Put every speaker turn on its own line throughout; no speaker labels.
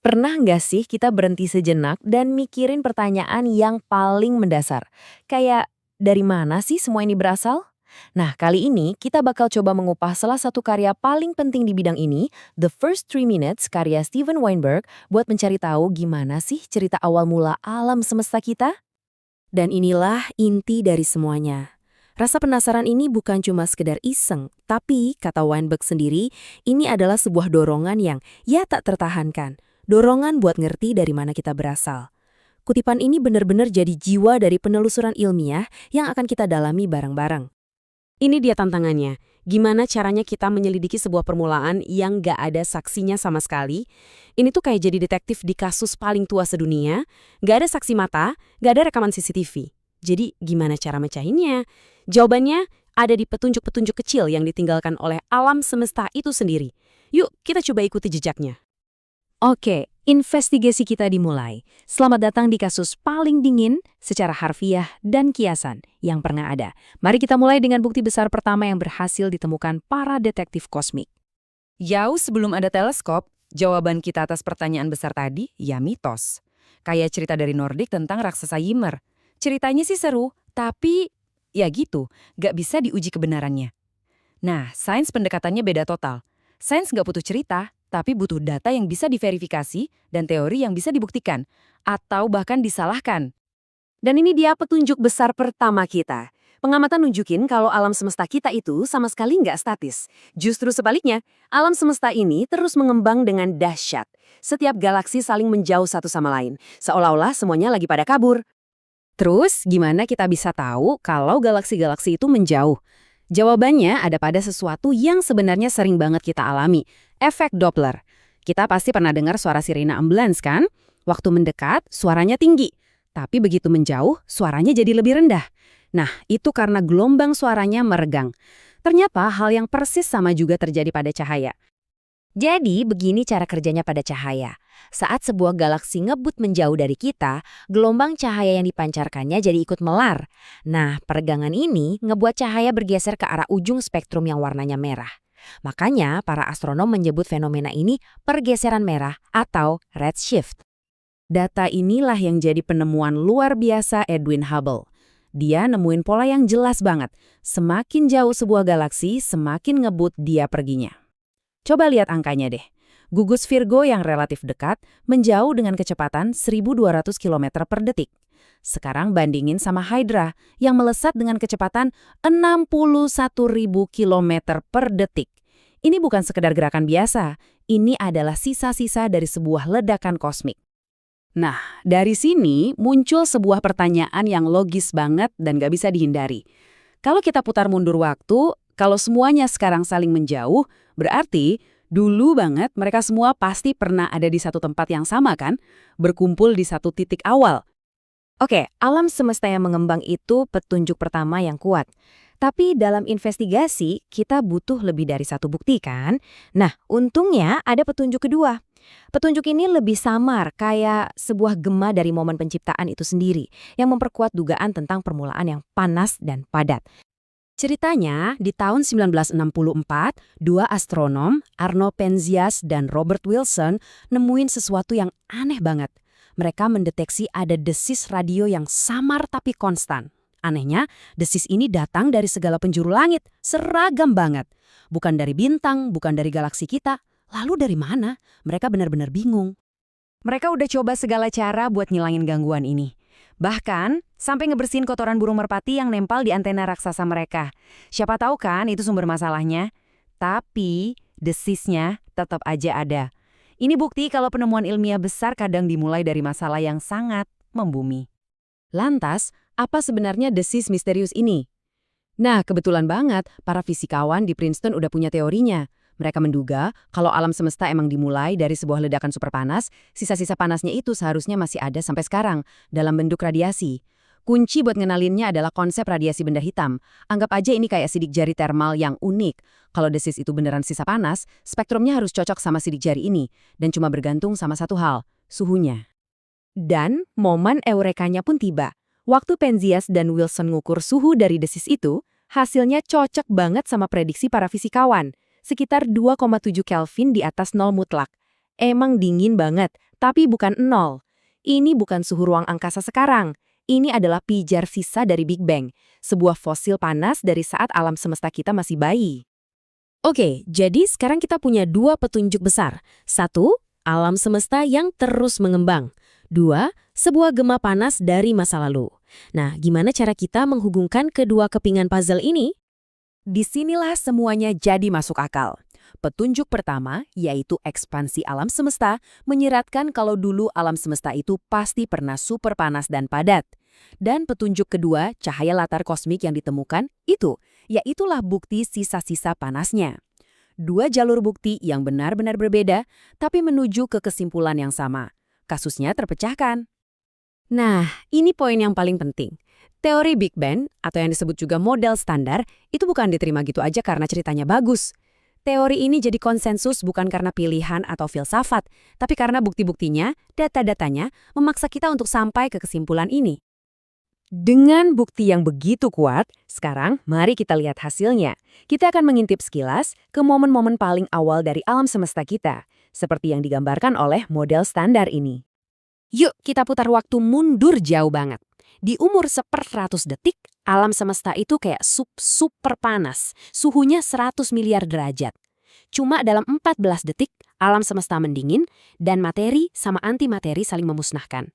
Pernah nggak sih kita berhenti sejenak dan mikirin pertanyaan yang paling mendasar? Kayak, dari mana sih semua ini berasal? Nah, kali ini kita bakal coba mengupas salah satu karya paling penting di bidang ini, The First Three Minutes karya Steven Weinberg, buat mencari tahu gimana sih cerita awal mula alam semesta kita?
Dan inilah inti dari semuanya. Rasa penasaran ini bukan cuma sekedar iseng, tapi, kata Weinberg sendiri, ini adalah sebuah dorongan yang ya tak tertahankan. Dorongan buat ngerti dari mana kita berasal. Kutipan ini benar-benar jadi jiwa dari penelusuran ilmiah yang akan kita dalami bareng-bareng. Ini dia tantangannya. Gimana caranya kita menyelidiki sebuah permulaan yang gak ada saksinya sama sekali? Ini tuh kayak jadi detektif di kasus paling tua sedunia, gak ada saksi mata, gak ada rekaman CCTV. Jadi gimana cara mecahinnya? Jawabannya ada di petunjuk-petunjuk kecil yang ditinggalkan oleh alam semesta itu sendiri. Yuk, kita coba ikuti jejaknya.
Oke, investigasi kita dimulai. Selamat datang di kasus paling dingin secara harfiah dan kiasan yang pernah ada. Mari kita mulai dengan bukti besar pertama yang berhasil ditemukan para detektif kosmik.
Jauh sebelum ada teleskop, jawaban kita atas pertanyaan besar tadi ya mitos. Kayak cerita dari Nordik tentang raksasa Ymir. Ceritanya sih seru, tapi ya gitu, gak bisa diuji kebenarannya. Nah, sains pendekatannya beda total. Sains gak butuh cerita, tapi butuh data yang bisa diverifikasi dan teori yang bisa dibuktikan, atau bahkan disalahkan.
Dan ini dia petunjuk besar pertama kita. Pengamatan nunjukin kalau alam semesta kita itu sama sekali nggak statis. Justru sebaliknya, alam semesta ini terus mengembang dengan dahsyat. Setiap galaksi saling menjauh satu sama lain, seolah-olah semuanya lagi pada kabur. Terus, gimana kita bisa tahu kalau galaksi-galaksi itu menjauh? Jawabannya ada pada sesuatu yang sebenarnya sering banget kita alami, efek Doppler. Kita pasti pernah dengar suara sirine ambulans kan? Waktu mendekat, suaranya tinggi. Tapi begitu menjauh, suaranya jadi lebih rendah. Nah, itu karena gelombang suaranya meregang. Ternyata hal yang persis sama juga terjadi pada cahaya.
Jadi, begini cara kerjanya pada cahaya. Saat sebuah galaksi ngebut menjauh dari kita, gelombang cahaya yang dipancarkannya jadi ikut melar. Nah, peregangan ini ngebuat cahaya bergeser ke arah ujung spektrum yang warnanya merah. Makanya, para astronom menyebut fenomena ini pergeseran merah atau redshift.
Data inilah yang jadi penemuan luar biasa Edwin Hubble. Dia nemuin pola yang jelas banget. Semakin jauh sebuah galaksi, semakin ngebut dia perginya. Coba lihat angkanya deh. Gugus Virgo yang relatif dekat menjauh dengan kecepatan 1.200 km per detik. Sekarang bandingin sama Hydra yang melesat dengan kecepatan 61.000 km per detik. Ini bukan sekedar gerakan biasa, ini adalah sisa-sisa dari sebuah ledakan kosmik. Nah, dari sini muncul sebuah pertanyaan yang logis banget dan gak bisa dihindari. Kalau kita putar mundur waktu, kalau semuanya sekarang saling menjauh, berarti dulu banget mereka semua pasti pernah ada di satu tempat yang sama kan? Berkumpul di satu titik awal.
Oke, alam semesta yang mengembang itu petunjuk pertama yang kuat. Tapi dalam investigasi, kita butuh lebih dari satu bukti kan? Nah, untungnya ada petunjuk kedua. Petunjuk ini lebih samar, kayak sebuah gema dari momen penciptaan itu sendiri, yang memperkuat dugaan tentang permulaan yang panas dan padat.
Ceritanya, di tahun 1964, dua astronom, Arno Penzias dan Robert Wilson, nemuin sesuatu yang aneh banget. Mereka mendeteksi ada desis radio yang samar tapi konstan. Anehnya, desis ini datang dari segala penjuru langit, seragam banget. Bukan dari bintang, bukan dari galaksi kita. Lalu dari mana? Mereka benar-benar bingung. Mereka udah coba segala cara buat ngilangin gangguan ini. Bahkan, sampai ngebersihin kotoran burung merpati yang nempel di antena raksasa mereka. Siapa tahu kan itu sumber masalahnya. Tapi, desisnya tetap aja ada. Ini bukti kalau penemuan ilmiah besar kadang dimulai dari masalah yang sangat membumi. Lantas, apa sebenarnya desis misterius ini? Nah, kebetulan banget, para fisikawan di Princeton udah punya teorinya. Mereka menduga kalau alam semesta emang dimulai dari sebuah ledakan superpanas, sisa-sisa panasnya itu seharusnya masih ada sampai sekarang, dalam bentuk radiasi. Kunci buat ngenalinnya adalah konsep radiasi benda hitam. Anggap aja ini kayak sidik jari termal yang unik. Kalau desis itu beneran sisa panas, spektrumnya harus cocok sama sidik jari ini, dan cuma bergantung sama satu hal, suhunya. Dan momen eurekanya pun tiba. Waktu Penzias dan Wilson ngukur suhu dari desis itu, hasilnya cocok banget sama prediksi para fisikawan. Sekitar 2,7 Kelvin di atas nol mutlak.
emang dingin banget, tapi bukan nol. Ini bukan suhu ruang angkasa sekarang. Ini adalah pijar sisa dari Big Bang, sebuah fosil panas dari saat alam semesta kita masih bayi.
Oke, jadi sekarang kita punya dua petunjuk besar. Satu, alam semesta yang terus mengembang. Dua, sebuah gema panas dari masa lalu. Nah, gimana cara kita menghubungkan kedua kepingan puzzle ini?
Disinilah semuanya jadi masuk akal. Petunjuk pertama, yaitu ekspansi alam semesta, menyiratkan kalau dulu alam semesta itu pasti pernah super panas dan padat. Dan petunjuk kedua, cahaya latar kosmik yang ditemukan, yaitulah bukti sisa-sisa panasnya. Dua jalur bukti yang benar-benar berbeda, tapi menuju ke kesimpulan yang sama. Kasusnya terpecahkan.
Nah, ini poin yang paling penting. Teori Big Bang, atau yang disebut juga model standar, itu bukan diterima gitu aja karena ceritanya bagus. Teori ini jadi konsensus bukan karena pilihan atau filsafat, tapi karena bukti-buktinya, data-datanya, memaksa kita untuk sampai ke kesimpulan ini.
Dengan bukti yang begitu kuat, sekarang mari kita lihat hasilnya. Kita akan mengintip sekilas ke momen-momen paling awal dari alam semesta kita, seperti yang digambarkan oleh model standar ini.
Yuk, kita putar waktu mundur jauh banget. Di umur 1/100 detik, alam semesta itu kayak super panas, suhunya 100 miliar derajat. Cuma dalam 14 detik, alam semesta mendingin, dan materi sama antimateri saling memusnahkan.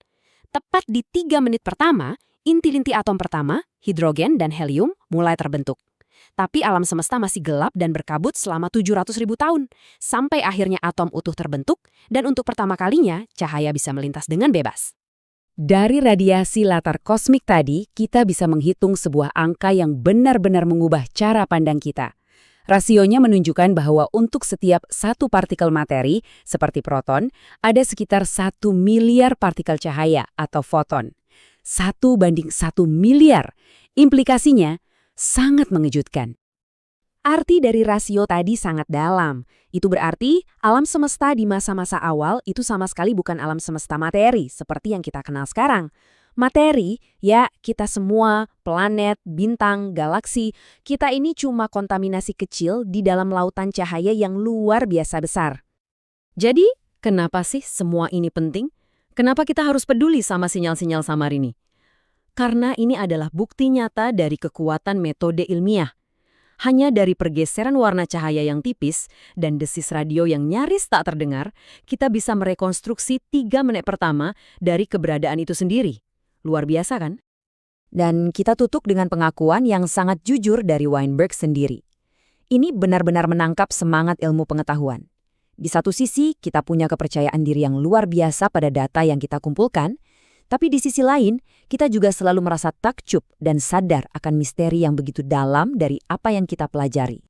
Tepat di 3 menit pertama, inti-inti atom pertama, hidrogen dan helium, mulai terbentuk. Tapi alam semesta masih gelap dan berkabut selama 700.000 tahun, sampai akhirnya atom utuh terbentuk, dan untuk pertama kalinya, cahaya bisa melintas dengan bebas. Dari radiasi latar kosmik tadi, kita bisa menghitung sebuah angka yang benar-benar mengubah cara pandang kita. Rasionya menunjukkan bahwa untuk setiap satu partikel materi, seperti proton, ada sekitar 1 miliar partikel cahaya atau foton. 1:1 miliar. Implikasinya sangat mengejutkan.
Arti dari rasio tadi sangat dalam. Itu berarti alam semesta di masa-masa awal itu sama sekali bukan alam semesta materi seperti yang kita kenal sekarang. Materi, ya kita semua, planet, bintang, galaksi, kita ini cuma kontaminasi kecil di dalam lautan cahaya yang luar biasa besar.
Jadi, kenapa sih semua ini penting? Kenapa kita harus peduli sama sinyal-sinyal samar ini? Karena ini adalah bukti nyata dari kekuatan metode ilmiah. Hanya dari pergeseran warna cahaya yang tipis dan desis radio yang nyaris tak terdengar, kita bisa merekonstruksi 3 menit pertama dari keberadaan itu sendiri. Luar biasa kan?
Dan kita tutup dengan pengakuan yang sangat jujur dari Weinberg sendiri. Ini benar-benar menangkap semangat ilmu pengetahuan. Di satu sisi, kita punya kepercayaan diri yang luar biasa pada data yang kita kumpulkan, tapi di sisi lain, kita juga selalu merasa takjub dan sadar akan misteri yang begitu dalam dari apa yang kita pelajari.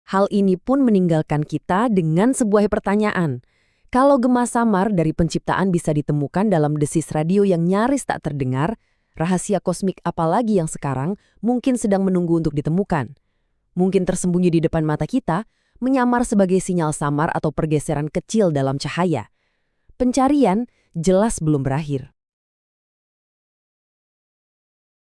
Hal ini pun meninggalkan kita dengan sebuah pertanyaan. Kalau gema samar dari penciptaan bisa ditemukan dalam desis radio yang nyaris tak terdengar, rahasia kosmik apalagi yang sekarang mungkin sedang menunggu untuk ditemukan? Mungkin tersembunyi di depan mata kita, menyamar sebagai sinyal samar atau pergeseran kecil dalam cahaya. Pencarian jelas belum berakhir.